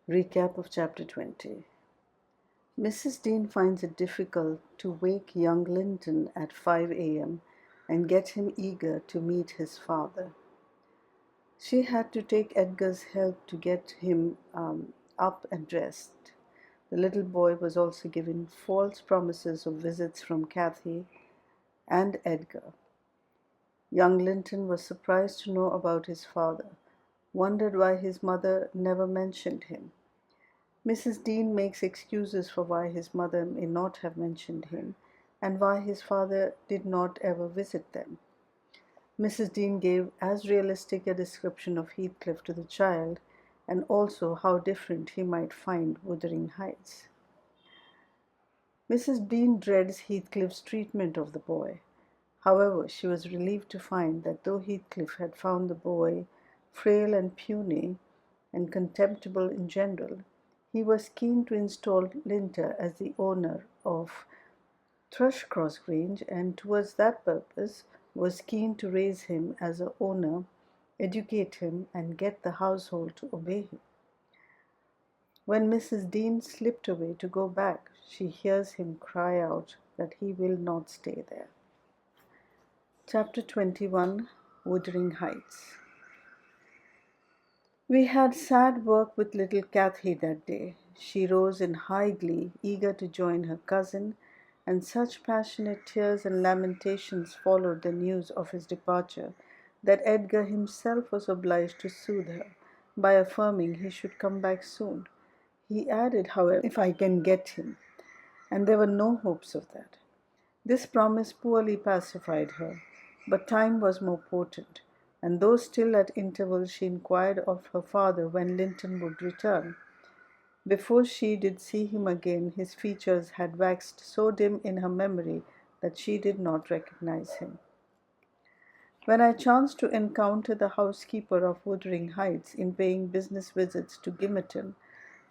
Recap of Chapter 20. Mrs. Dean finds it difficult to wake young Linton at 5 a.m. and get him eager to meet his father. She had to take Edgar's help to get him up and dressed. The little boy was also given false promises of visits from Cathy and Edgar. Young Linton was surprised to know about his father, wondered why his mother never mentioned him. Mrs. Dean makes excuses for why his mother may not have mentioned him and why his father did not ever visit them. Mrs. Dean gave as realistic a description of Heathcliff to the child, and also how different he might find Wuthering Heights. Mrs. Dean dreads Heathcliff's treatment of the boy. However, she was relieved to find that though Heathcliff had found the boy frail and puny and contemptible in general, he was keen to install Linton as the owner of Thrushcross Grange, and towards that purpose was keen to raise him as a owner, educate him, and get the household to obey him. When Mrs. Dean slipped away to go back, she hears him cry out that he will not stay there. Chapter 21. Wuthering Heights. We had sad work with little Cathy that day. She rose in high glee, eager to join her cousin, and such passionate tears and lamentations followed the news of his departure that Edgar himself was obliged to soothe her by affirming he should come back soon. He added, however, "if I can get him," and there were no hopes of that. This promise poorly pacified her, but time was more potent, and though still at intervals she inquired of her father when Linton would return. Before she did see him again, his features had waxed so dim in her memory that she did not recognize him. When I chanced to encounter the housekeeper of Wuthering Heights in paying business visits to Gimmerton,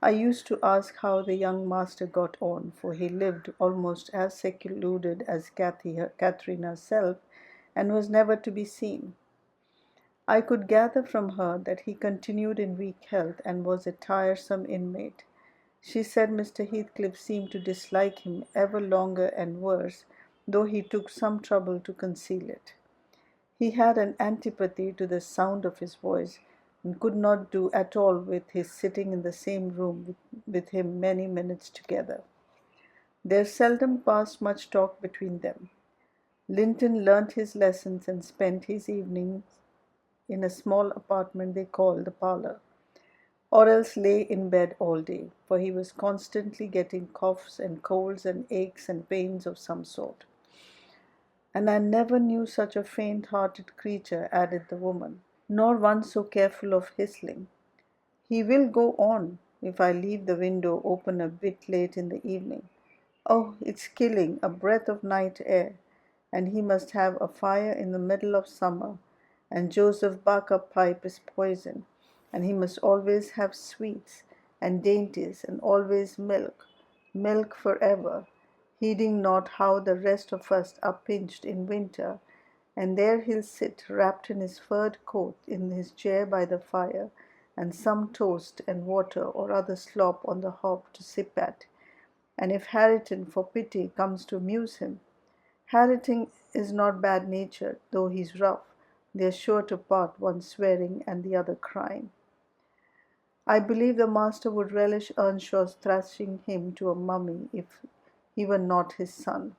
I used to ask how the young master got on, for he lived almost as secluded as Catherine herself, and was never to be seen. I could gather from her that he continued in weak health and was a tiresome inmate. She said Mr. Heathcliff seemed to dislike him ever longer and worse, though he took some trouble to conceal it. He had an antipathy to the sound of his voice, and could not do at all with his sitting in the same room with him many minutes together. There seldom passed much talk between them. Linton learnt his lessons and spent his evenings in a small apartment they called the parlour, or else lay in bed all day, for he was constantly getting coughs and colds and aches and pains of some sort. "And I never knew such a faint-hearted creature," added the woman, "nor one so careful of whistling. He will go on if I leave the window open a bit late in the evening. Oh, it's killing, a breath of night air, and he must have a fire in the middle of summer, and Joseph Barker pipe is poison, and he must always have sweets and dainties, and always milk, milk forever, heeding not how the rest of us are pinched in winter, and there he'll sit wrapped in his furred coat in his chair by the fire, and some toast and water or other slop on the hob to sip at, and if Harriton, for pity, comes to amuse him, Harriton is not bad-natured, though he's rough. They're sure to part, one swearing and the other crying. I believe the master would relish Earnshaw's thrashing him to a mummy if he were not his son,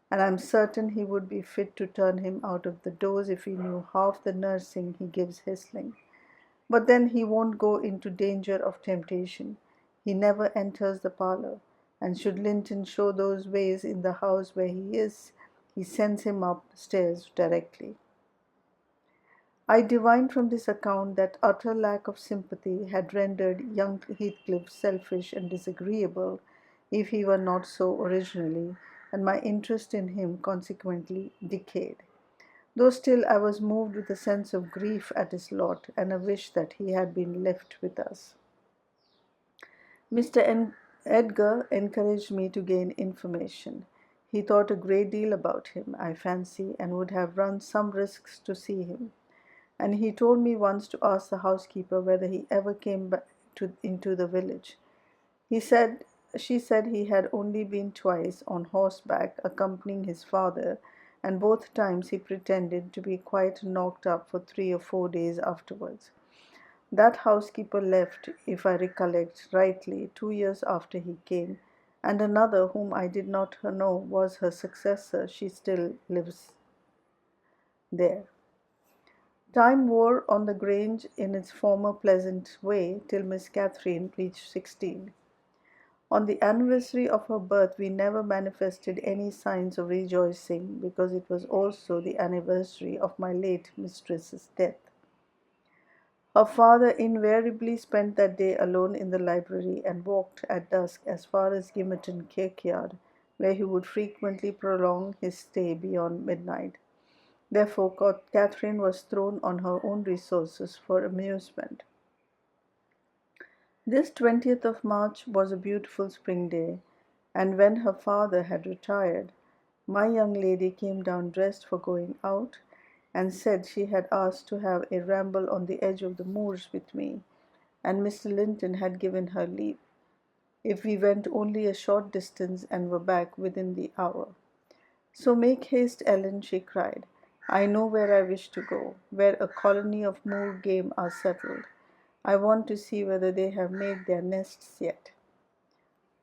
and I'm certain he would be fit to turn him out of the doors if he knew half the nursing he gives Whistling. But then he won't go into danger of temptation. He never enters the parlour, and should Linton show those ways in the house where he is, he sends him upstairs directly." I divined from this account that utter lack of sympathy had rendered young Heathcliff selfish and disagreeable, if he were not so originally, and my interest in him consequently decayed. Though still I was moved with a sense of grief at his lot, and a wish that he had been left with us. Mr. Edgar encouraged me to gain information. He thought a great deal about him, I fancy, and would have run some risks to see him. And he told me once to ask the housekeeper whether he ever into the village. He said, she said he had only been twice on horseback accompanying his father, and both times he pretended to be quite knocked up for 3 or 4 days afterwards. That housekeeper left, if I recollect rightly, 2 years after he came, and another whom I did not know was her successor. She still lives there. Time wore on the Grange in its former pleasant way till Miss Catherine reached 16. On the anniversary of her birth we never manifested any signs of rejoicing, because it was also the anniversary of my late mistress's death. Her father invariably spent that day alone in the library, and walked at dusk as far as Gimerton kirkyard, where he would frequently prolong his stay beyond midnight. Therefore Catherine was thrown on her own resources for amusement. This 20th of March was a beautiful spring day, and when her father had retired, my young lady came down dressed for going out, and said she had asked to have a ramble on the edge of the moors with me, and Mr. Linton had given her leave, if we went only a short distance and were back within the hour. So make haste, Ellen, she cried. I know where I wish to go, where a colony of moor game are settled. I want to see whether they have made their nests yet.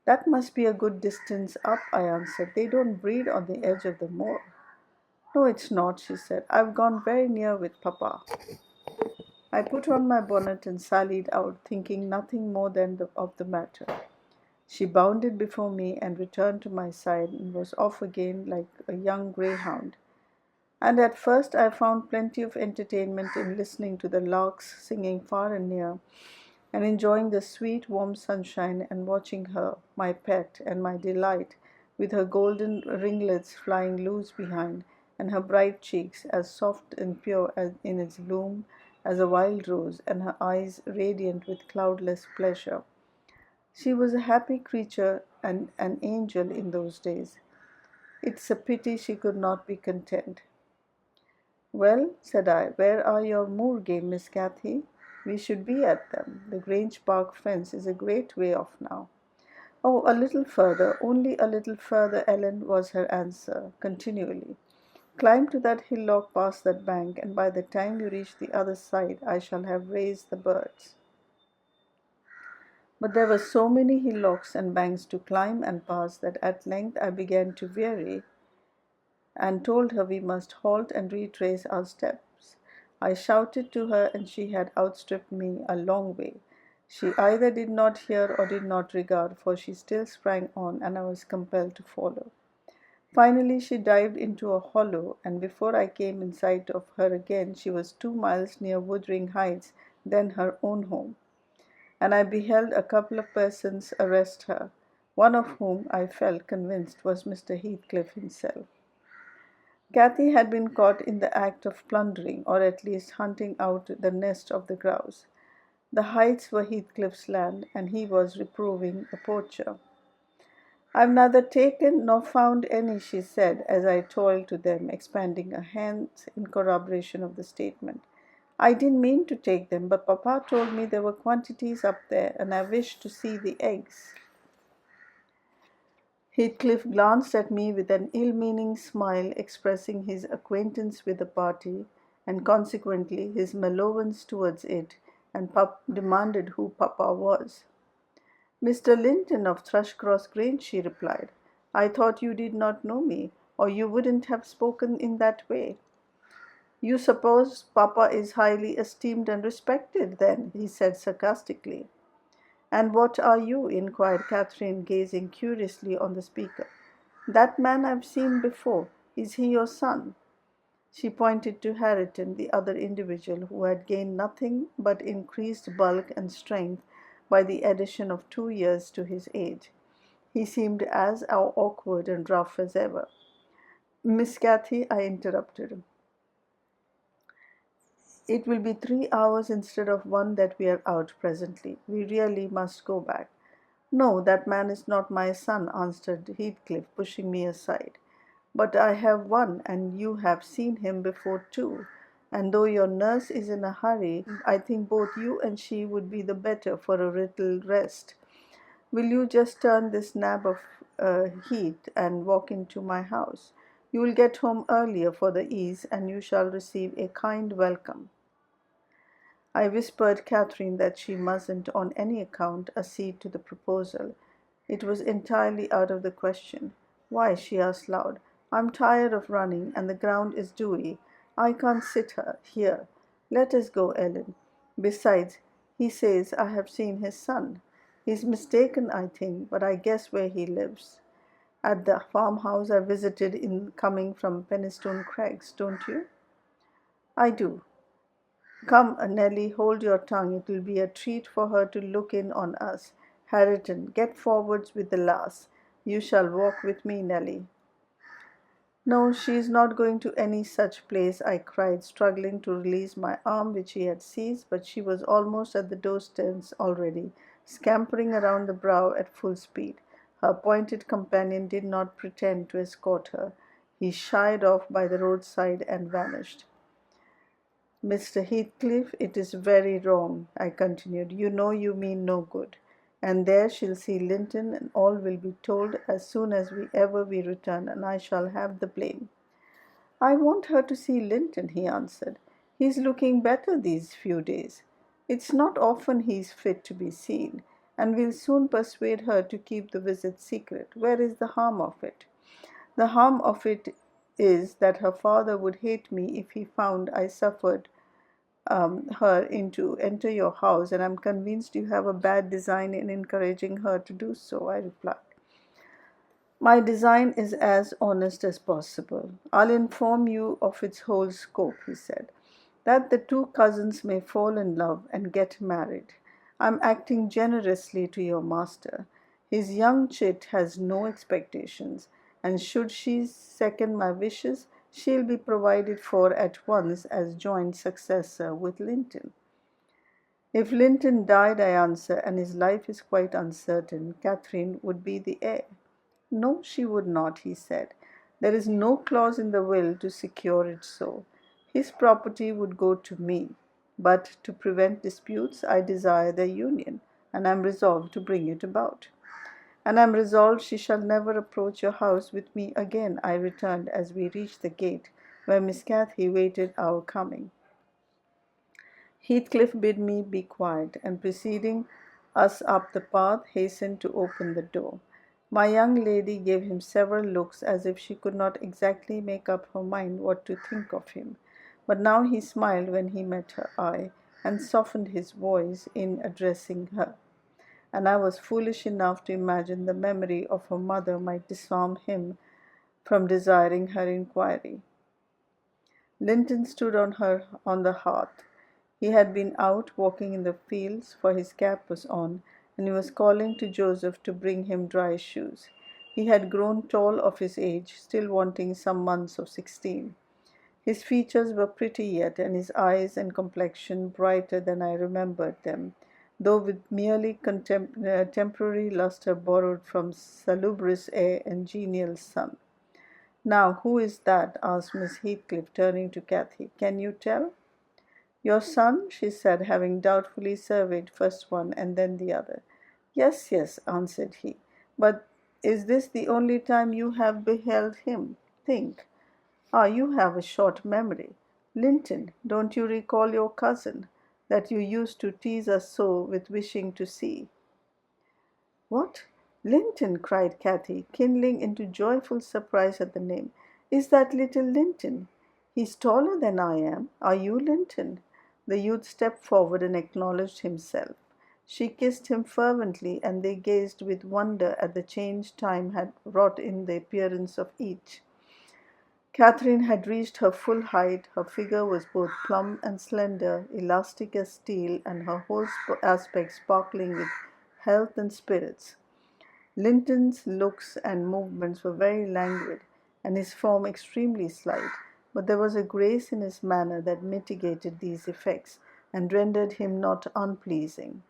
That must be a good distance up, I answered. They don't breed on the edge of the moor. No, it's not, she said. I've gone very near with Papa. I put on my bonnet and sallied out, thinking nothing more of the matter. She bounded before me and returned to my side, and was off again like a young greyhound. And at first I found plenty of entertainment in listening to the larks singing far and near, and enjoying the sweet warm sunshine, and watching her, my pet and my delight, with her golden ringlets flying loose behind, and her bright cheeks as soft and pure as in its bloom as a wild rose, and her eyes radiant with cloudless pleasure. She was a happy creature and an angel in those days. It's a pity she could not be content. Well, said I, where are your moor game, Miss Cathy? We should be at them. The Grange Park fence is a great way off now. Oh, a little further, only a little further, Ellen, was her answer, continually. Climb to that hillock past that bank, and by the time you reach the other side, I shall have raised the birds. But there were so many hillocks and banks to climb and pass that at length I began to weary, and told her we must halt and retrace our steps. I shouted to her, and she had outstripped me a long way. She either did not hear or did not regard, for she still sprang on, and I was compelled to follow. Finally she dived into a hollow, and before I came in sight of her again, she was 2 miles near Wuthering Heights, then her own home, and I beheld a couple of persons arrest her, one of whom I felt convinced was Mr. Heathcliff himself. Cathy had been caught in the act of plundering, or at least hunting out the nest of the grouse. The heights were Heathcliff's land, and he was reproving a poacher. I've neither taken nor found any, she said, as I toiled to them, expanding her hands in corroboration of the statement. I didn't mean to take them, but Papa told me there were quantities up there, and I wished to see the eggs. Heathcliff glanced at me with an ill-meaning smile, expressing his acquaintance with the party, and consequently his malevolence towards it, and demanded who Papa was. Mr. Linton of Thrushcross Grange, she replied. I thought you did not know me, or you wouldn't have spoken in that way. You suppose Papa is highly esteemed and respected, then, he said sarcastically. And what are you? Inquired Catherine, gazing curiously on the speaker. That man I've seen before. Is he your son? She pointed to Hareton, the other individual, who had gained nothing but increased bulk and strength by the addition of 2 years to his age. He seemed as awkward and rough as ever. Miss Cathy, I interrupted. It will be 3 hours instead of one that we are out presently. We really must go back. No, that man is not my son, answered Heathcliff, pushing me aside. But I have one, and you have seen him before too, and though your nurse is in a hurry, I think both you and she would be the better for a little rest. Will you just turn this nab of heat and walk into my house? You will get home earlier for the ease, and you shall receive a kind welcome. I whispered Catherine that she mustn't on any account accede to the proposal. It was entirely out of the question. Why? She asked loud. I'm tired of running, and the ground is dewy. I can't sit here. Let us go, Ellen. Besides, he says I have seen his son. He's mistaken, I think, but I guess where he lives. At the farmhouse I visited in coming from Penistone Crags, don't you? I do. Come, Nellie, hold your tongue. It will be a treat for her to look in on us. Hareton, get forwards with the lass. You shall walk with me, Nellie. No, she is not going to any such place, I cried, struggling to release my arm which he had seized, but she was almost at the doorsteps already, scampering around the brow at full speed. Her appointed companion did not pretend to escort her. He shied off by the roadside and vanished. Mr. Heathcliff, it is very wrong, I continued. You know you mean no good. And there she'll see Linton, and all will be told as soon as we return, and I shall have the blame. I want her to see Linton, he answered. He's looking better these few days. It's not often he's fit to be seen, and we'll soon persuade her to keep the visit secret. Where is the harm of it? The harm of it is that her father would hate me if he found I suffered her into enter your house, and I'm convinced you have a bad design in encouraging her to do so, I replied. My design is as honest as possible. I'll inform you of its whole scope, he said. That the two cousins may fall in love and get married. I'm acting generously to your master. His young chit has no expectations, and should she second my wishes, she'll be provided for at once as joint successor with Linton. If Linton died, I answer, and his life is quite uncertain, Catherine would be the heir. No, she would not, he said. There is no clause in the will to secure it so. His property would go to me, but to prevent disputes, I desire their union, and am resolved to bring it about. And I am resolved she shall never approach your house with me again, I returned as we reached the gate, where Miss Cathy waited our coming. Heathcliff bid me be quiet, and preceding us up the path, hastened to open the door. My young lady gave him several looks as if she could not exactly make up her mind what to think of him. But now he smiled when he met her eye, and softened his voice in addressing her. And I was foolish enough to imagine the memory of her mother might disarm him from desiring her inquiry. Linton stood on the hearth. He had been out walking in the fields, for his cap was on, and he was calling to Joseph to bring him dry shoes. He had grown tall of his age, still wanting some months of 16. His features were pretty yet, and his eyes and complexion brighter than I remembered them, though with merely temporary lustre borrowed from salubrious air and genial sun. Now, who is that? Asked Miss Heathcliff, turning to Cathy. Can you tell? Your son, she said, having doubtfully surveyed first one and then the other. Yes, yes, answered he. But is this the only time you have beheld him? Think. Ah, you have a short memory. Linton, don't you recall your cousin, that you used to tease us so with wishing to see? What? Linton, cried Cathy, kindling into joyful surprise at the name. Is that little Linton? He's taller than I am. Are you Linton? The youth stepped forward and acknowledged himself. She kissed him fervently, and they gazed with wonder at the change time had wrought in the appearance of each. Catherine had reached her full height. Her figure was both plump and slender, elastic as steel, and her whole aspect sparkling with health and spirits. Linton's looks and movements were very languid, and his form extremely slight, but there was a grace in his manner that mitigated these effects, and rendered him not unpleasing.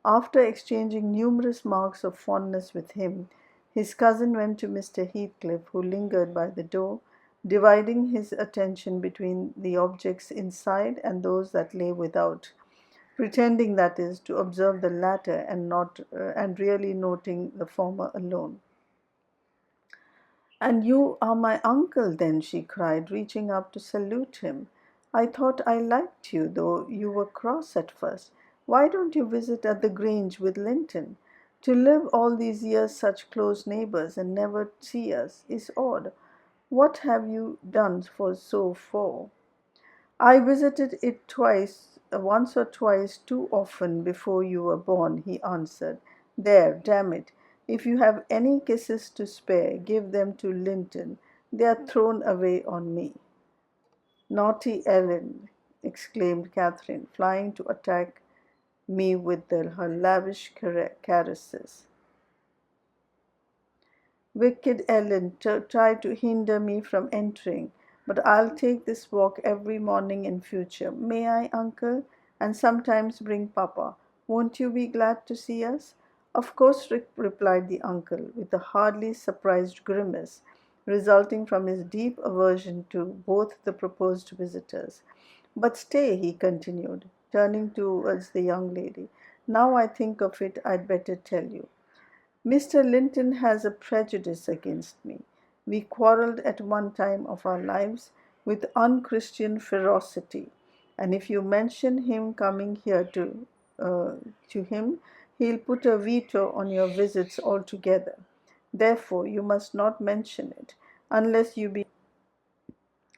After exchanging numerous marks of fondness with him, his cousin went to Mr. Heathcliff, who lingered by the door, dividing his attention between the objects inside and those that lay without, pretending, that is, to observe the latter and really noting the former alone. "And you are my uncle, then," she cried, reaching up to salute him. "I thought I liked you, though you were cross at first. Why don't you visit at the Grange with Linton? To live all these years such close neighbours and never see us is odd. What have you done for?" "I visited it once or twice too often before you were born," he answered. "There, damn it, if you have any kisses to spare, give them to Linton. They are thrown away on me." "Naughty Ellen!" exclaimed Catherine, flying to attack me with her lavish caresses. "Wicked Ellen tried to hinder me from entering, but I'll take this walk every morning in future. May I, uncle? And sometimes bring papa. Won't you be glad to see us?" "Of course," replied the uncle, with a hardly surprised grimace, resulting from his deep aversion to both the proposed visitors. "But stay," he continued, turning towards the young lady. "Now I think of it, I'd better tell you. Mr. Linton has a prejudice against me. We quarrelled at one time of our lives with unchristian ferocity, and if you mention him coming here to him, he'll put a veto on your visits altogether. Therefore, you must not mention it, unless you be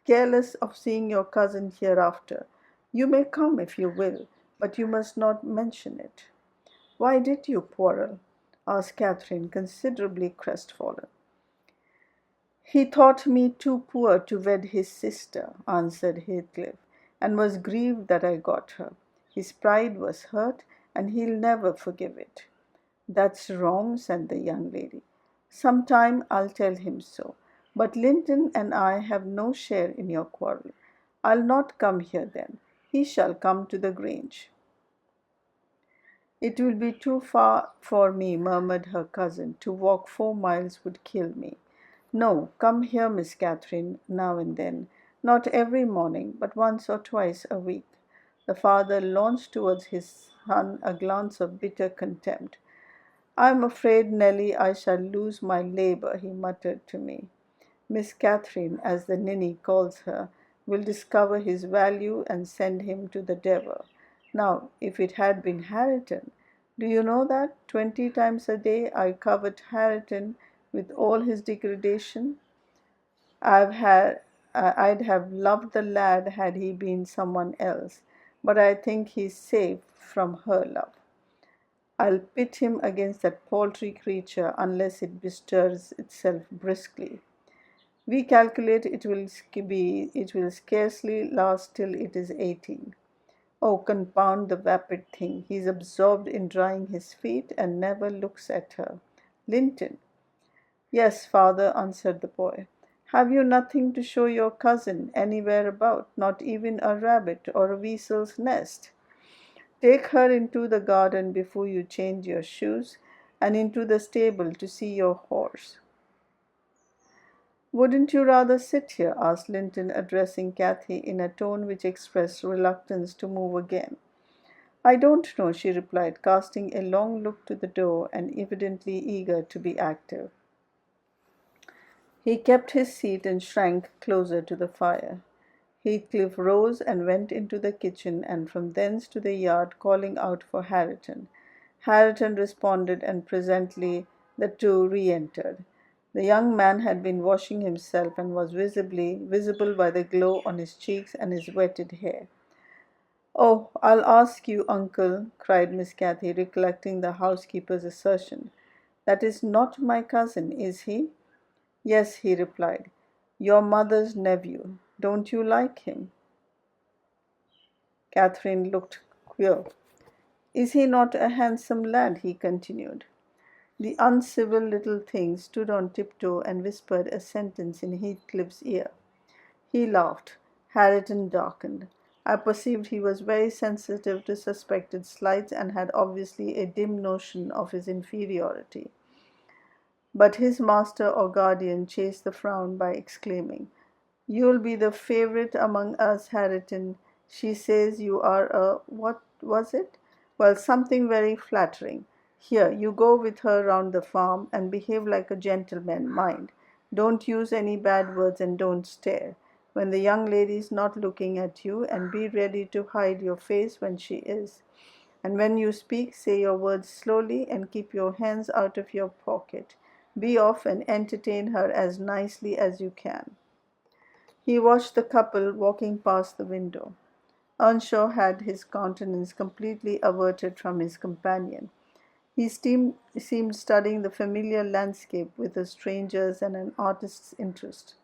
careless of seeing your cousin hereafter. You may come if you will, but you must not mention it." "Why did you quarrel?" asked Catherine, considerably crestfallen. "He thought me too poor to wed his sister," answered Heathcliff, "and was grieved that I got her. His pride was hurt, and he'll never forgive it." "That's wrong," said the young lady. "Some time I'll tell him so. But Linton and I have no share in your quarrel. I'll not come here then. He shall come to the Grange." "It will be too far for me," murmured her cousin. "To walk 4 miles would kill me. No, come here, Miss Catherine, now and then. Not every morning, but once or twice a week." The father launched towards his son a glance of bitter contempt. "I'm afraid, Nelly, I shall lose my labour," he muttered to me. "Miss Catherine, as the ninny calls her, will discover his value and send him to the devil. Now, if it had been Hareton, do you know that 20 times a day I covet Hareton with all his degradation? I'd have loved the lad had he been someone else, but I think he's safe from her love. I'll pit him against that paltry creature unless it bestirs itself briskly. We calculate it will scarcely last till it is 18. Oh, confound the vapid thing! He's absorbed in drying his feet and never looks at her. Linton." "Yes, father," answered the boy. "Have you nothing to show your cousin anywhere about, not even a rabbit or a weasel's nest? Take her into the garden before you change your shoes, and into the stable to see your horse." "Wouldn't you rather sit here?" asked Linton, addressing Cathy in a tone which expressed reluctance to move again. "I don't know," she replied, casting a long look to the door and evidently eager to be active. He kept his seat and shrank closer to the fire. Heathcliff rose and went into the kitchen and from thence to the yard, calling out for Hareton. Hareton responded, and presently the two re-entered. The young man had been washing himself and was visible by the glow on his cheeks and his wetted hair. "Oh, I'll ask you, uncle," cried Miss Cathy, recollecting the housekeeper's assertion. "That is not my cousin, is he?" "Yes," he replied, "your mother's nephew. Don't you like him?" Catherine looked queer. "Is he not a handsome lad?" he continued. The uncivil little thing stood on tiptoe and whispered a sentence in Heathcliff's ear. He laughed. Hareton darkened. I perceived he was very sensitive to suspected slights and had obviously a dim notion of his inferiority. But his master or guardian chased the frown by exclaiming, You'll be the favorite among us, Harriton. She says you are a, what was it? Well, something very flattering. Here, you go with her round the farm and behave like a gentleman, mind. Don't use any bad words and don't stare when the young lady's not looking at you, and be ready to hide your face when she is. And when you speak, say your words slowly and keep your hands out of your pocket. Be off and entertain her as nicely as you can. He watched the couple walking past the window. Earnshaw had his countenance completely averted from his companion. He seemed studying the familiar landscape with a stranger's and an artist's interest.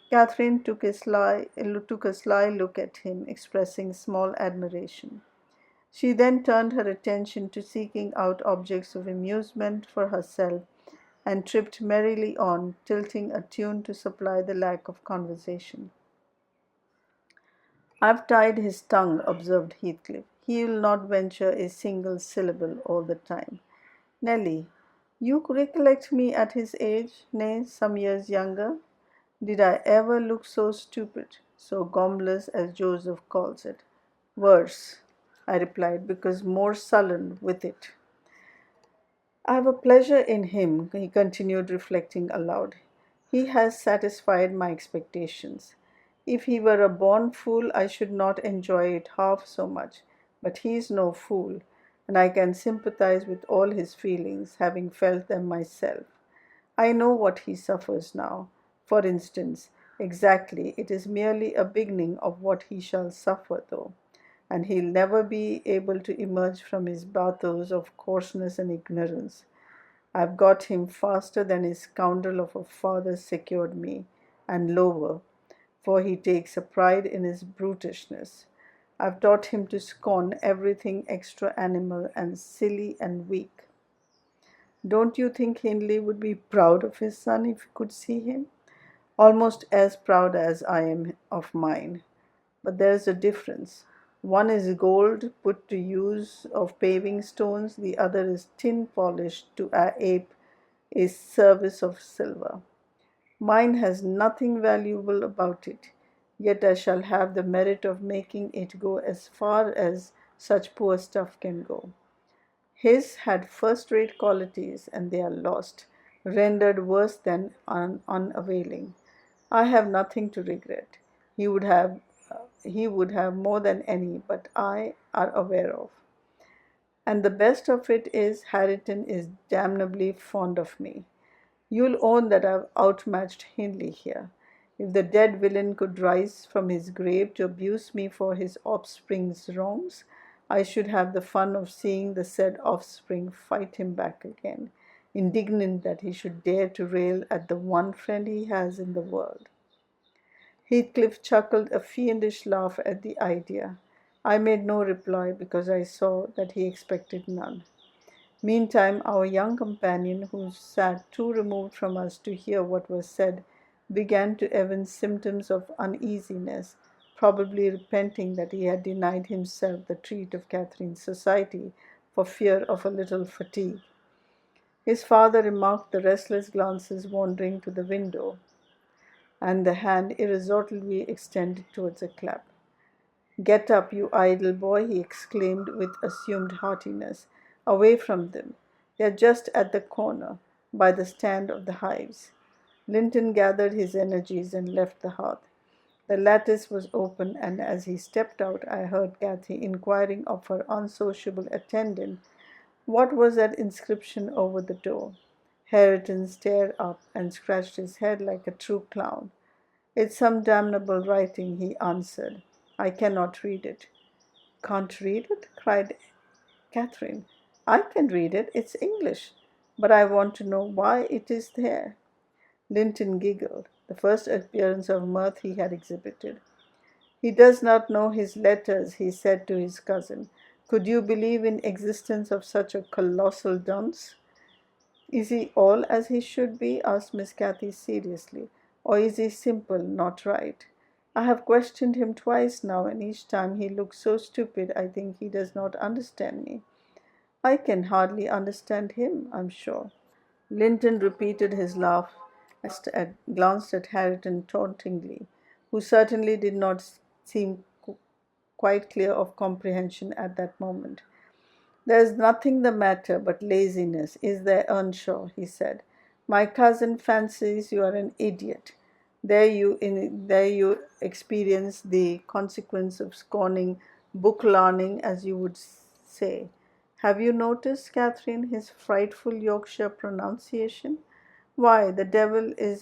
Catherine took a sly look at him, expressing small admiration. She then turned her attention to seeking out objects of amusement for herself and tripped merrily on, tilting a tune to supply the lack of conversation. "I've tied his tongue," observed Heathcliff. "He'll not venture a single syllable all the time. Nelly, you recollect me at his age, nay, some years younger? Did I ever look so stupid, so gombless as Joseph calls it? Worse," I replied, because more sullen with it. "I have a pleasure in him," he continued, reflecting aloud. "He has satisfied my expectations. If he were a born fool, I should not enjoy it half so much. But he is no fool, and I can sympathize with all his feelings, having felt them myself. I know what he suffers now. For instance, exactly, it is merely a beginning of what he shall suffer, though, and he'll never be able to emerge from his bathos of coarseness and ignorance. I've got him faster than his scoundrel of a father secured me, and lower, for he takes a pride in his brutishness. I've taught him to scorn everything extra animal and silly and weak. Don't you think Hindley would be proud of his son if he could see him? Almost as proud as I am of mine. But there's a difference. One is gold put to use of paving stones, the other is tin polished to ape a service of silver. Mine has nothing valuable about it, yet I shall have the merit of making it go as far as such poor stuff can go. His had first-rate qualities, and they are lost, rendered worse than unavailing. I have nothing to regret. He would have he would have more than any, but I are aware of. And the best of it is, Harriton is damnably fond of me. You'll own that I've outmatched Hindley here. If the dead villain could rise from his grave to abuse me for his offspring's wrongs, I should have the fun of seeing the said offspring fight him back again, indignant that he should dare to rail at the one friend he has in the world. Heathcliff chuckled a fiendish laugh at the idea. I made no reply because I saw that he expected none. Meantime, our young companion, who sat too removed from us to hear what was said, began to evince symptoms of uneasiness, probably repenting that he had denied himself the treat of Catherine's society for fear of a little fatigue. His father remarked the restless glances wandering to the window, and the hand irresolutely extended towards a clap. "Get up, you idle boy," he exclaimed with assumed heartiness. "Away from them. They are just at the corner, by the stand of the hives." Linton gathered his energies and left the hearth. The lattice was open, and as he stepped out, I heard Cathy inquiring of her unsociable attendant what was that inscription over the door. Hareton stared up and scratched his head like a true clown. "It's some damnable writing," he answered. "I cannot read it." "Can't read it?" cried Catherine. "I can read it. It's English. But I want to know why it is there." Linton giggled, the first appearance of mirth he had exhibited. "He does not know his letters," he said to his cousin. "Could you believe in existence of such a colossal dunce?" "Is he all as he should be?" asked Miss Cathy seriously. "Or is he simple, not right? I have questioned him twice now, and each time he looks so stupid I think he does not understand me. I can hardly understand him, I'm sure." Linton repeated his laugh and glanced at Hareton tauntingly. who certainly did not seem quite clear of comprehension at that moment. "There's nothing the matter but laziness, is there, Earnshaw?" he said. "My cousin fancies you are an idiot. There you experience the consequence of scorning book learning, as you would say. Have you noticed, Catherine, his frightful Yorkshire pronunciation?" "Why, the devil is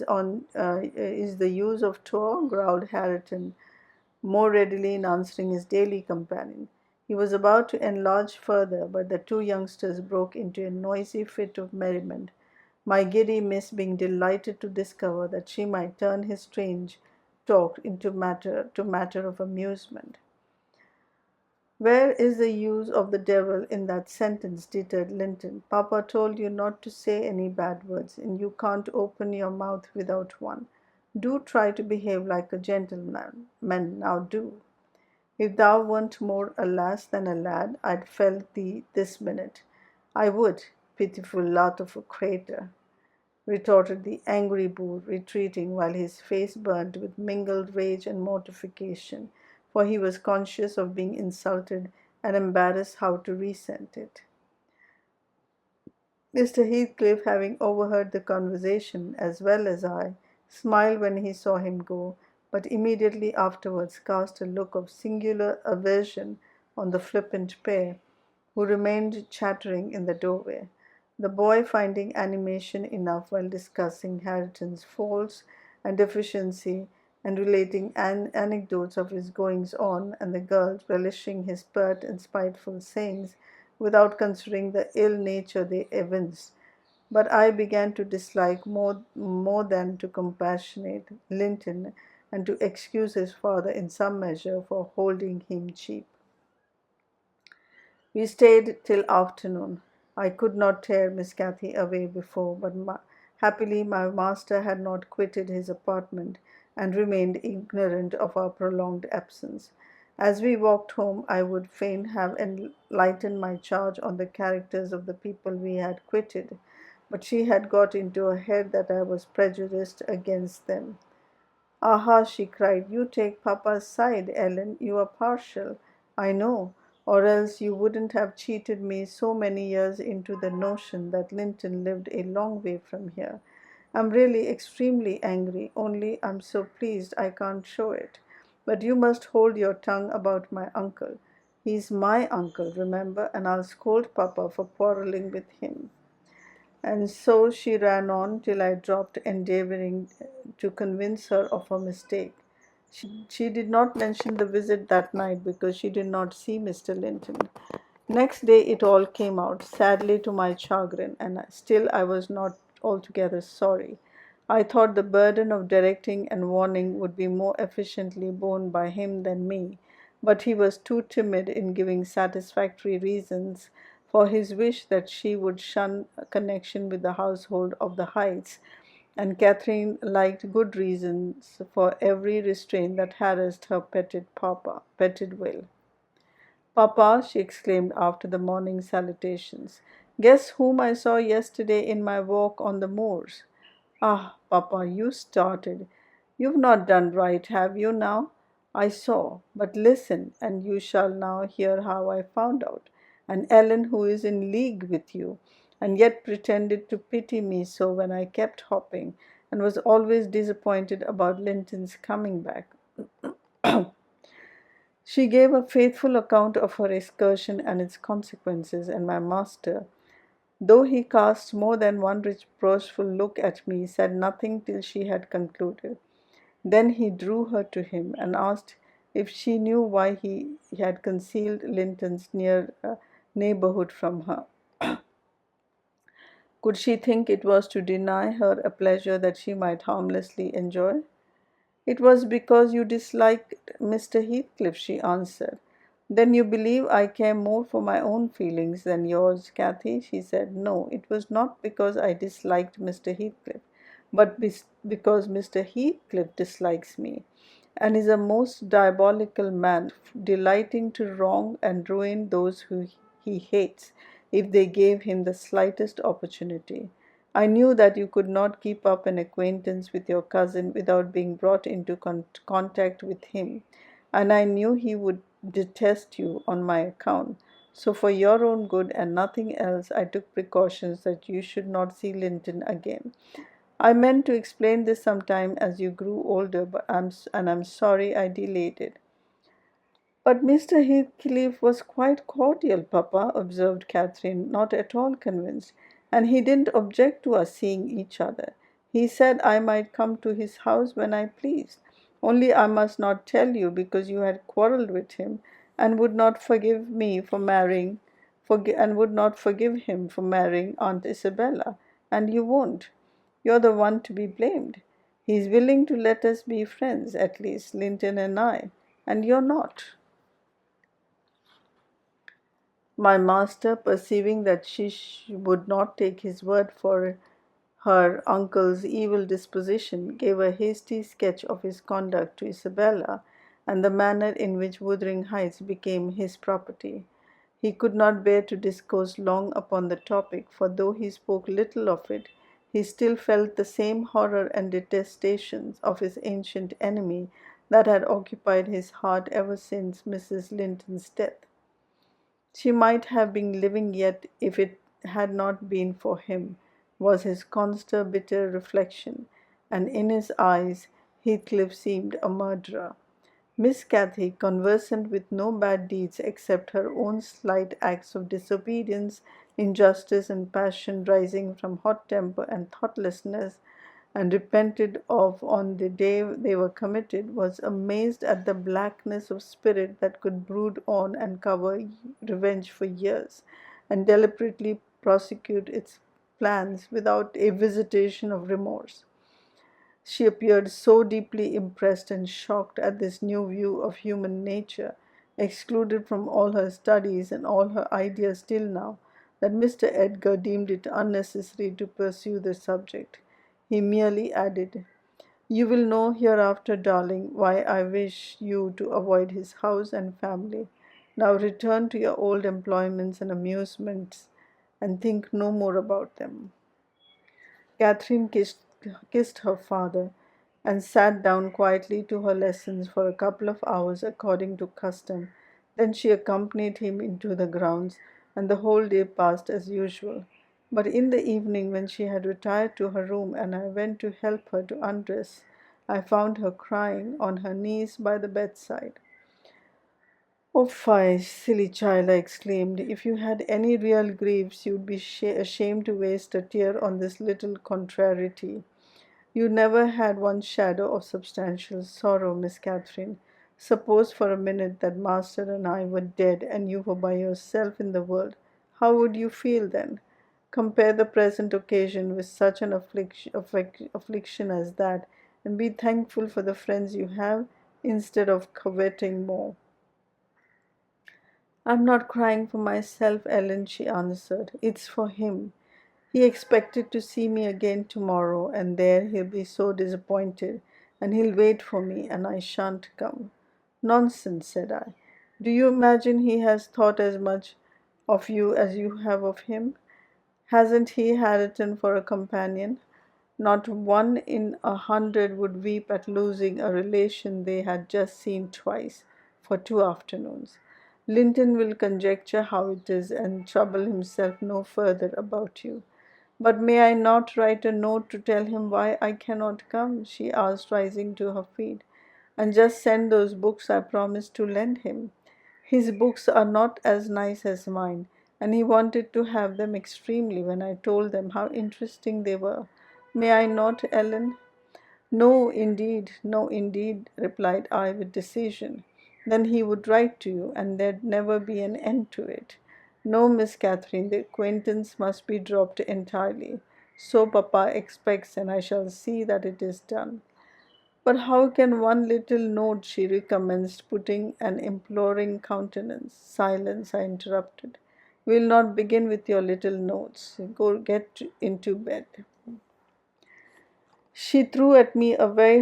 the use of Tor," growled Hareton, more readily in answering his daily companion. He was about to enlarge further, but the two youngsters broke into a noisy fit of merriment, my giddy miss being delighted to discover that she might turn his strange talk into matter of amusement. "Where is the use of the devil in that sentence?" tittered Linton. "Papa told you not to say any bad words, and you can't open your mouth without one. Do try to behave like a gentleman, now do." "If thou weren't more a lass than a lad, I'd fell thee this minute. I would, pitiful lot of a crater," retorted the angry Booth, retreating while his face burnt with mingled rage and mortification, for he was conscious of being insulted and embarrassed how to resent it. Mr. Heathcliff, having overheard the conversation as well as I, smiled when he saw him go, but immediately afterwards cast a look of singular aversion on the flippant pair, who remained chattering in the doorway. The boy, finding animation enough while discussing Hareton's faults and deficiency, and relating anecdotes of his goings on, and the girls relishing his pert and spiteful sayings, without considering the ill nature they evinced. But I began to dislike more than to compassionate Linton, and to excuse his father in some measure for holding him cheap. We stayed till afternoon. I could not tear Miss Cathy away before, but happily my master had not quitted his apartment, and remained ignorant of our prolonged absence. As we walked home, I would fain have enlightened my charge on the characters of the people we had quitted, but she had got into her head that I was prejudiced against them. "Aha!" she cried, "you take papa's side, Ellen. You are partial, I know, or else you wouldn't have cheated me so many years into the notion that Linton lived a long way from here. I'm really extremely angry, only I'm so pleased I can't show it. But you must hold your tongue about my uncle. He's my uncle, remember, and I'll scold papa for quarrelling with him." And so she ran on till I dropped, endeavouring to convince her of her mistake. She did not mention the visit that night because she did not see Mr. Linton. Next day it all came out, sadly to my chagrin, and still I was not altogether sorry. I thought the burden of directing and warning would be more efficiently borne by him than me, but he was too timid in giving satisfactory reasons for his wish that she would shun a connection with the household of the Heights, and Catherine liked good reasons for every restraint that harassed her petted will. "Papa," she exclaimed after the morning salutations, "guess whom I saw yesterday in my walk on the moors?" "Ah, Papa, you started. You've not done right, have you now?" "I saw, but listen, and you shall now hear how I found out. And Ellen, who is in league with you, and yet pretended to pity me so when I kept hopping, and was always disappointed about Linton's coming back." She gave a faithful account of her excursion and its consequences, and my master, though he cast more than one reproachful look at me, said nothing till she had concluded. Then he drew her to him, and asked if she knew why he had concealed Linton's near neighbourhood from her. Could she think it was to deny her a pleasure that she might harmlessly enjoy? "It was because you disliked Mr. Heathcliff," she answered. "Then you believe I care more for my own feelings than yours, Cathy?" she said. "No, it was not because I disliked Mr. Heathcliff, but because Mr. Heathcliff dislikes me, and is a most diabolical man, delighting to wrong and ruin those who he hates, if they gave him the slightest opportunity. I knew that you could not keep up an acquaintance with your cousin without being brought into contact with him, and I knew he would detest you on my account. So, for your own good and nothing else, I took precautions that you should not see Linton again. I meant to explain this sometime as you grew older, and I'm sorry I delayed it. But Mr. Heathcliff was quite cordial, Papa, observed Catherine, not at all convinced, and he didn't object to us seeing each other. He said I might come to his house when I pleased, only I must not tell you because you had quarrelled with him and would not forgive me for and would not forgive him for marrying Aunt Isabella, and you won't. You're the one to be blamed. He's willing to let us be friends, at least, Linton and I, and you're not. My master, perceiving that she would not take his word for her uncle's evil disposition, gave a hasty sketch of his conduct to Isabella and the manner in which Wuthering Heights became his property. He could not bear to discourse long upon the topic, for though he spoke little of it, he still felt the same horror and detestation of his ancient enemy that had occupied his heart ever since Mrs. Linton's death. She might have been living yet if it had not been for him, was his constant bitter reflection, and in his eyes Heathcliff seemed a murderer. Miss Cathy, conversant with no bad deeds except her own slight acts of disobedience, injustice, and passion rising from hot temper and thoughtlessness, and repented of on the day they were committed, was amazed at the blackness of spirit that could brood on and cover revenge for years, and deliberately prosecute its plans without a visitation of remorse. She appeared so deeply impressed and shocked at this new view of human nature, excluded from all her studies and all her ideas till now, that Mr. Edgar deemed it unnecessary to pursue the subject. He merely added, "You will know hereafter, darling, why I wish you to avoid his house and family. Now return to your old employments and amusements, and think no more about them." Catherine kissed her father and sat down quietly to her lessons for a couple of hours according to custom. Then she accompanied him into the grounds, and the whole day passed as usual. But in the evening, when she had retired to her room and I went to help her to undress, I found her crying on her knees by the bedside. "Oh, fie, silly child," I exclaimed. "If you had any real griefs, you'd be ashamed to waste a tear on this little contrariety. You never had one shadow of substantial sorrow, Miss Catherine. Suppose for a minute that master and I were dead and you were by yourself in the world. How would you feel then? Compare the present occasion with such an affliction as that, and be thankful for the friends you have instead of coveting more." "I'm not crying for myself, Ellen," she answered. "It's for him. He expected to see me again tomorrow, and there he'll be so disappointed, and he'll wait for me, and I shan't come." "Nonsense," said I. "Do you imagine he has thought as much of you as you have of him? Hasn't he Hareton for a companion? Not one in 100 would weep at losing a relation they had just seen twice, for 2 afternoons. Linton will conjecture how it is and trouble himself no further about you." "But may I not write a note to tell him why I cannot come?" she asked, rising to her feet. "And just send those books I promised to lend him. His books are not as nice as mine, and he wanted to have them extremely when I told them how interesting they were. May I not, Ellen?" No, indeed," replied I with decision. "Then he would write to you, and there'd never be an end to it. No, Miss Catherine, the acquaintance must be dropped entirely. So papa expects, and I shall see that it is done." "But how can one little note," she recommenced, putting an imploring countenance. "Silence," I interrupted. "We'll not begin with your little notes. Go get into bed." She threw at me a very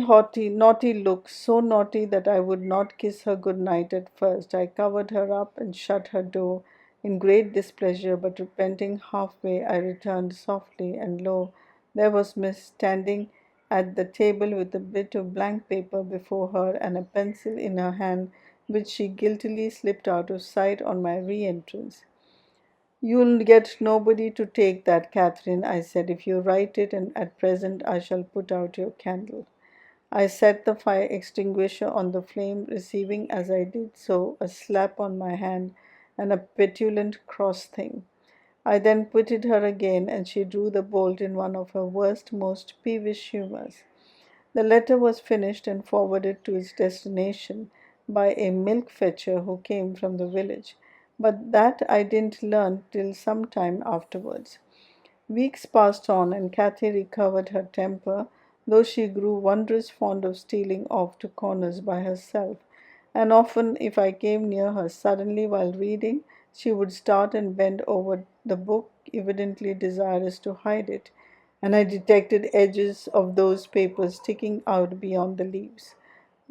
naughty look, so naughty that I would not kiss her good night at first. I covered her up and shut her door, In great displeasure, but repenting halfway, I returned softly, and lo, there was Miss standing at the table with a bit of blank paper before her and a pencil in her hand, which she guiltily slipped out of sight on my re entrance. "You'll get nobody to take that, Catherine," I said. "If you write it, and at present I shall put out your candle." I set the fire extinguisher on the flame, receiving as I did so a slap on my hand and a petulant cross thing. I then pitied her again, and she drew the bolt in one of her worst, most peevish humours. The letter was finished and forwarded to its destination by a milk fetcher who came from the village, but that I didn't learn till some time afterwards. Weeks passed on, and Kathy recovered her temper, though she grew wondrous fond of stealing off to corners by herself, and often, if I came near her suddenly while reading, she would start and bend over the book, evidently desirous to hide it, and I detected edges of those papers sticking out beyond the leaves.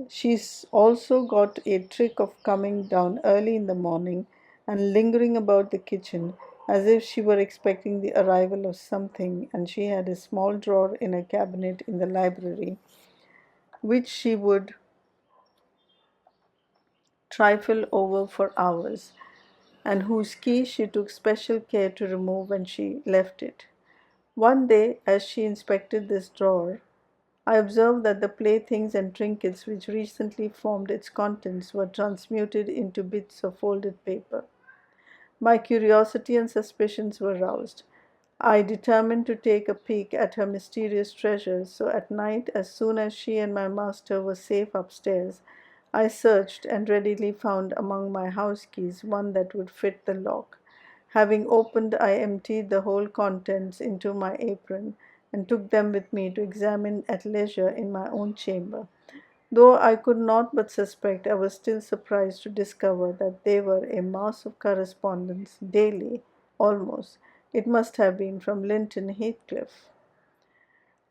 She's also got a trick of coming down early in the morning and lingering about the kitchen as if she were expecting the arrival of something, and she had a small drawer in a cabinet in the library which she would trifle over for hours, and whose key she took special care to remove when she left it. One day, as she inspected this drawer, I observed that the playthings and trinkets which recently formed its contents were transmuted into bits of folded paper. My curiosity and suspicions were roused. I determined to take a peek at her mysterious treasures, so at night, as soon as she and my master were safe upstairs, I searched and readily found among my house keys one that would fit the lock. Having opened, I emptied the whole contents into my apron and took them with me to examine at leisure in my own chamber. Though I could not but suspect, I was still surprised to discover that they were a mass of correspondence, daily, almost. It must have been from Linton Heathcliff.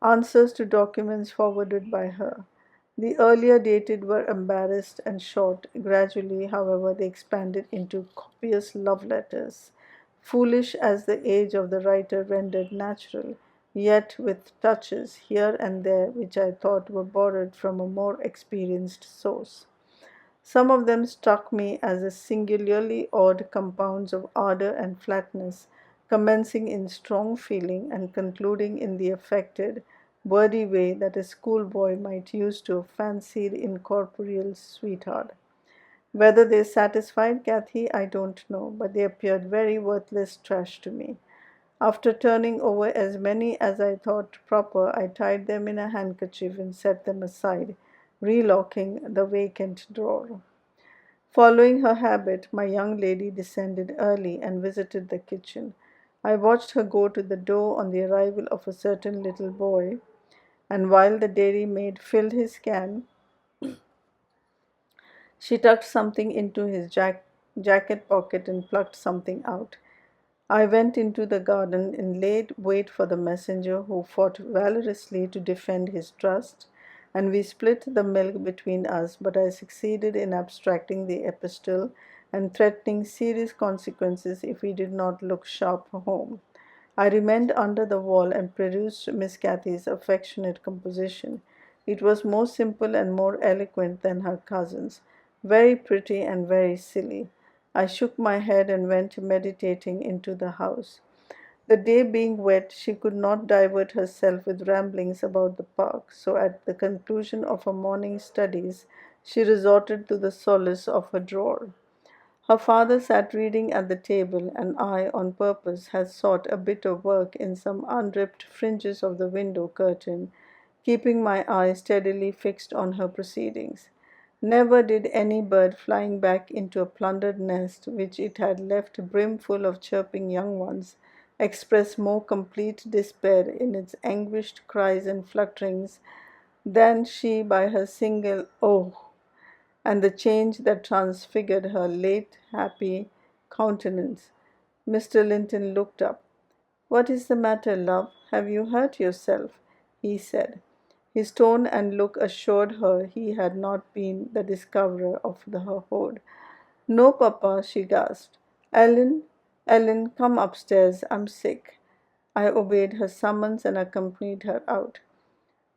Answers to documents forwarded by her. The earlier dated were embarrassed and short. Gradually, however, they expanded into copious love letters, foolish as the age of the writer rendered natural, yet with touches here and there which I thought were borrowed from a more experienced source. Some of them struck me as a singularly odd compounds of ardor and flatness, commencing in strong feeling and concluding in the affected, wordy way that a schoolboy might use to a fancied incorporeal sweetheart. Whether they satisfied Kathy, I don't know, but they appeared very worthless trash to me. After turning over as many as I thought proper, I tied them in a handkerchief and set them aside, relocking the vacant drawer. Following her habit, my young lady descended early and visited the kitchen. I watched her go to the door on the arrival of a certain little boy, and while the dairymaid filled his can, she tucked something into his jacket pocket and plucked something out. I went into the garden and laid wait for the messenger who fought valorously to defend his trust, and we split the milk between us, but I succeeded in abstracting the epistle and threatening serious consequences if we did not look sharp home. I remained under the wall and perused Miss Cathy's affectionate composition. It was more simple and more eloquent than her cousin's, very pretty and very silly. I shook my head and went meditating into the house. The day being wet, she could not divert herself with ramblings about the park, so at the conclusion of her morning studies, she resorted to the solace of her drawer. Her father sat reading at the table, and I, on purpose, had sought a bit of work in some unripped fringes of the window curtain, keeping my eye steadily fixed on her proceedings. Never did any bird flying back into a plundered nest, which it had left brimful of chirping young ones, express more complete despair in its anguished cries and flutterings than she by her single "oh," and the change that transfigured her late happy countenance. Mr. Linton looked up. "What is the matter, love? Have you hurt yourself?" he said. His tone and look assured her he had not been the discoverer of her hoard. "No, papa," she gasped. "Ellen, Ellen, come upstairs, I'm sick. I obeyed her summons and accompanied her out.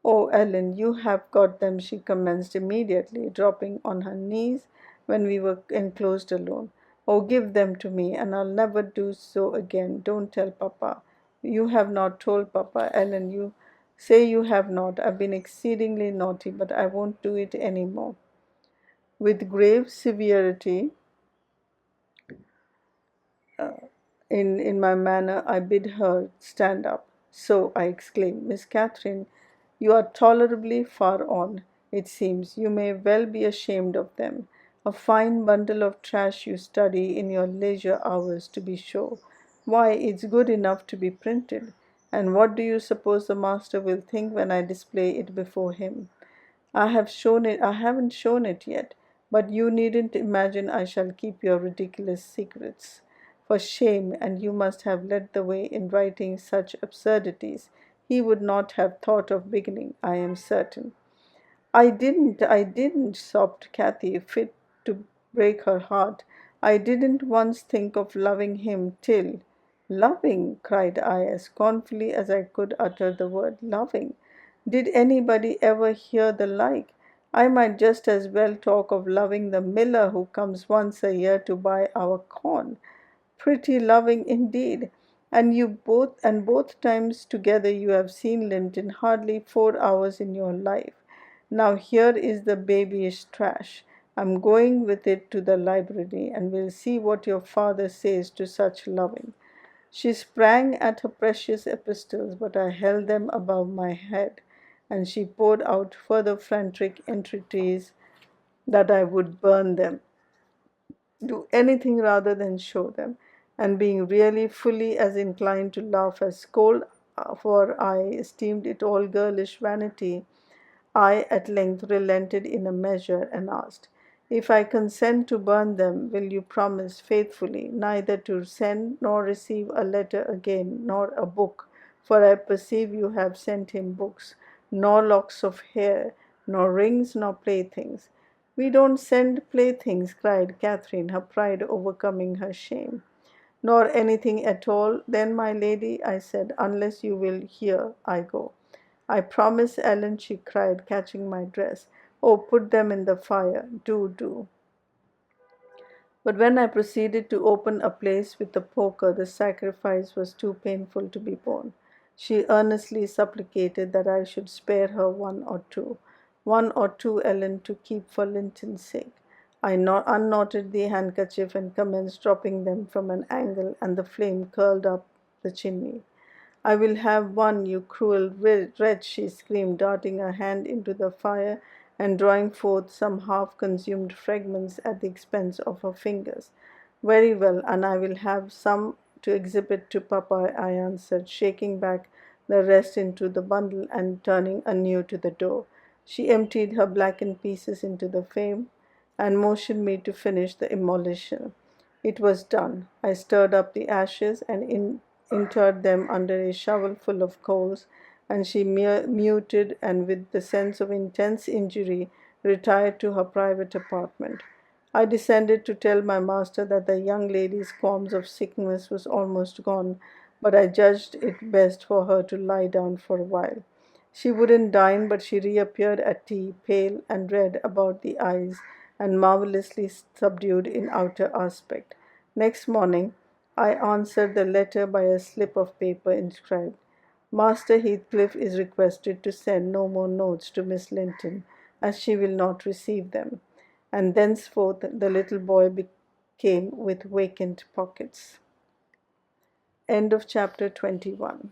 Oh, Ellen, you have got them, she commenced immediately, dropping on her knees when we were enclosed alone. Oh, give them to me, and I'll never do so again. Don't tell Papa. You have not told Papa, Ellen. You say you have not. I've been exceedingly naughty, but I won't do it any more. With grave severity, in my manner, I bid her stand up. So, I exclaimed, Miss Catherine, you are tolerably far on, it seems. You may well be ashamed of them. A fine bundle of trash you study in your leisure hours, to be sure. Why, it's good enough to be printed. And what do you suppose the master will think when I display it before him? I haven't shown it yet, but you needn't imagine I shall keep your ridiculous secrets. For shame, and you must have led the way in writing such absurdities. He would not have thought of beginning, I am certain. I didn't, sobbed Kathy, fit to break her heart. I didn't once think of loving him till. Loving, cried I, as scornfully as I could utter the word loving. Did anybody ever hear the like? I might just as well talk of loving the miller who comes once a year to buy our corn. Pretty loving indeed. And both times together you have seen Linton hardly 4 hours in your life. Now here is the babyish trash. I'm going with it to the library, and we'll see what your father says to such loving. She sprang at her precious epistles, but I held them above my head, and she poured out further frantic entreaties that I would burn them, do anything rather than show them, and being really fully as inclined to laugh as scold, for I esteemed it all girlish vanity, I at length relented in a measure and asked, If I consent to burn them, will you promise faithfully neither to send nor receive a letter again, nor a book, for I perceive you have sent him books, nor locks of hair, nor rings, nor playthings. We don't send playthings, cried Catherine, her pride overcoming her shame. Nor anything at all, then, my lady, I said, unless you will hear, I go. I promise, Ellen, she cried, catching my dress. Oh, put them in the fire. Do, do. But when I proceeded to open a place with the poker, the sacrifice was too painful to be borne. She earnestly supplicated that I should spare her one or two, Ellen, to keep for Linton's sake. I unknotted the handkerchief and commenced dropping them from an angle, and the flame curled up the chimney. I will have one, you cruel wretch, she screamed, darting her hand into the fire and drawing forth some half-consumed fragments at the expense of her fingers. Very well, and I will have some to exhibit to Papa, I answered, shaking back the rest into the bundle and turning anew to the door. She emptied her blackened pieces into the flame and motioned me to finish the immolation. It was done. I stirred up the ashes and interred them under a shovelful of coals, and she muted and, with the sense of intense injury, retired to her private apartment. I descended to tell my master that the young lady's qualms of sickness was almost gone, but I judged it best for her to lie down for a while. She wouldn't dine, but she reappeared at tea, pale and red about the eyes, and marvellously subdued in outer aspect. Next morning, I answered the letter by a slip of paper inscribed, Master Heathcliff is requested to send no more notes to Miss Linton, as she will not receive them. And thenceforth the little boy became with vacant pockets. End of chapter 21.